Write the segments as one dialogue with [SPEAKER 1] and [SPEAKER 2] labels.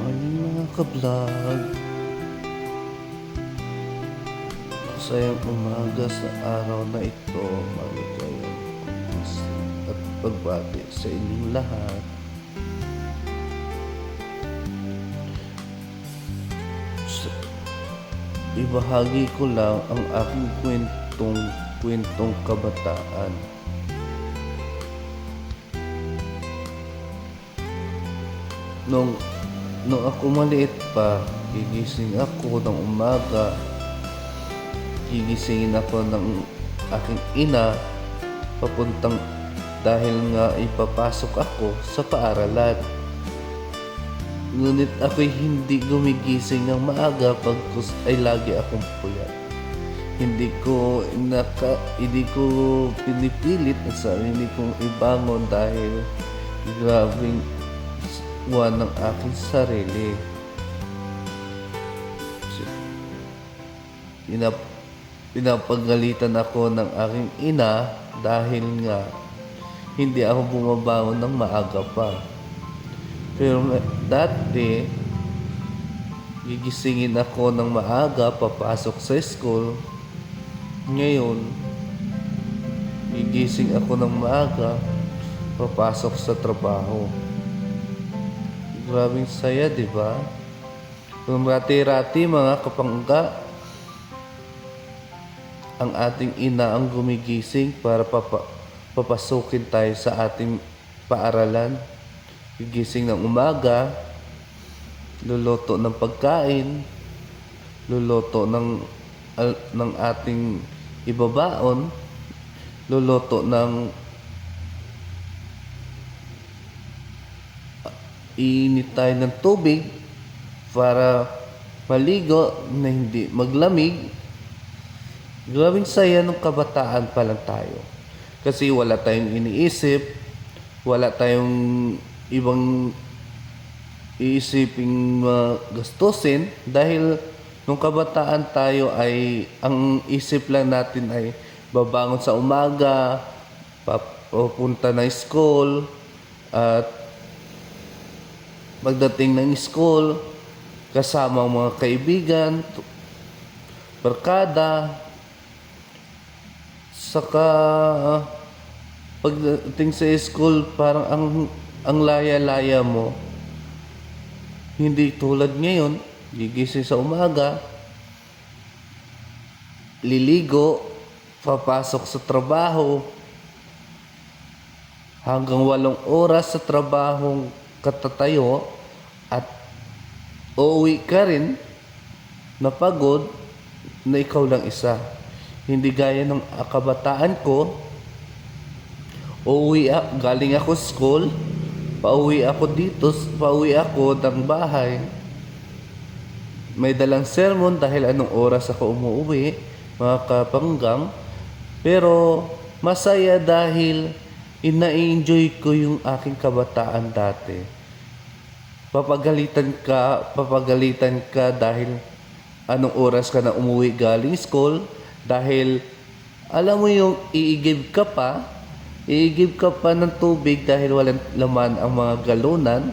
[SPEAKER 1] Morning mga ka-vlog. Masayang umaga sa araw na ito. Maligayang pag-isip at pagbati sa inyong lahat. Ibahagi ko lang ang aking kwentong kabataan. Nung ako maliit pa, gigising ako ng umaga. Gigisingin ako ng aking ina papuntang dahil nga ipapasok ako sa paaralan. Ngunit ako'y hindi gumigising ng maaga pagkus ay lagi akong puyat. Hindi ko pinipilit ang sarili kong ibangon dahil grabing buwan ng aking sarili. Pinapagalitan ako ng aking ina dahil nga hindi ako bumabangon ng maaga pa. Pero dati, gigisingin ako ng maaga, papasok sa school. Ngayon, gigising ako ng maaga, papasok sa trabaho. Grabing saya, di ba? Kung rati-rati mga kapangga, ang ating ina ang gumigising para papasukin tayo sa ating paaralan. Gigising ng umaga, luluto ng pagkain, luluto ng ating ibabaon, luluto ng iinit tayo ng tubig para maligo na hindi maglamig. Grabing saya nung kabataan pa lang tayo. Kasi wala tayong iniisip, wala tayong ibang iisiping gastusin dahil nung kabataan tayo ay ang isip lang natin ay babangon sa umaga, papunta ng school, at magdating ng school kasama ang mga kaibigan, barkada. Saka pagdating sa school parang ang laya-laya mo. Hindi tulad ngayon, gigising sa umaga, liligo, papasok sa trabaho, hanggang 8 oras sa trabahong katatayo at uuwi ka rin napagod na ikaw lang isa. Hindi gaya ng kabataan ko, galing ako school, pauwi ako ng bahay. May dalang sermon dahil anong oras ako umuwi, mga kapanggang. Pero masaya dahil ina-enjoy ko yung aking kabataan dati. Papagalitan ka dahil anong oras ka na umuwi galing school, dahil alam mo yung iigib ka pa ng tubig dahil walang laman ang mga galunan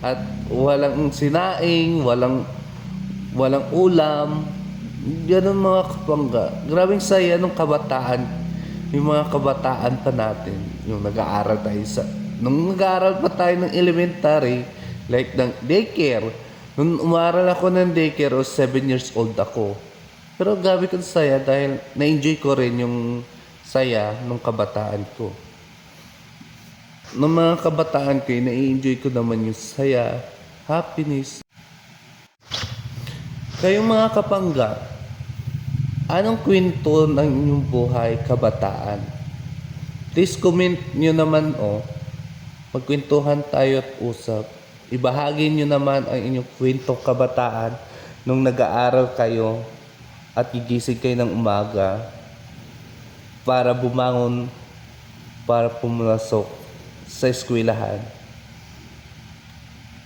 [SPEAKER 1] at walang sinaing, walang ulam. Ganun mga kapangga. Grabing saya nung kabataan, yung mga kabataan pa natin. Yung nung nag-aaral pa tayo ng elementary, like ng daycare. Nung umaral ako ng daycare, 7 years old ako. Pero gabi ko saya dahil na-enjoy ko rin yung saya nung kabataan ko. Nung mga kabataan ko, na-enjoy ko naman yung saya, happiness. Kayong mga kapangga, anong kwento ng inyong buhay kabataan? Please comment nyo naman magkwentuhan tayo at usap. Ibahagi nyo naman ang inyong kwentong kabataan nung nag-aaral kayo at gigising kayo ng umaga para bumangon, para pumasok sa eskwelahan.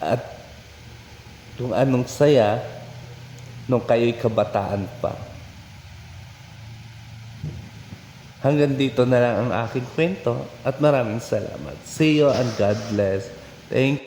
[SPEAKER 1] At kung anong saya nung kayo'y kabataan pa. Hanggang dito na lang ang aking kwento at maraming salamat. See you and God bless. Thank you.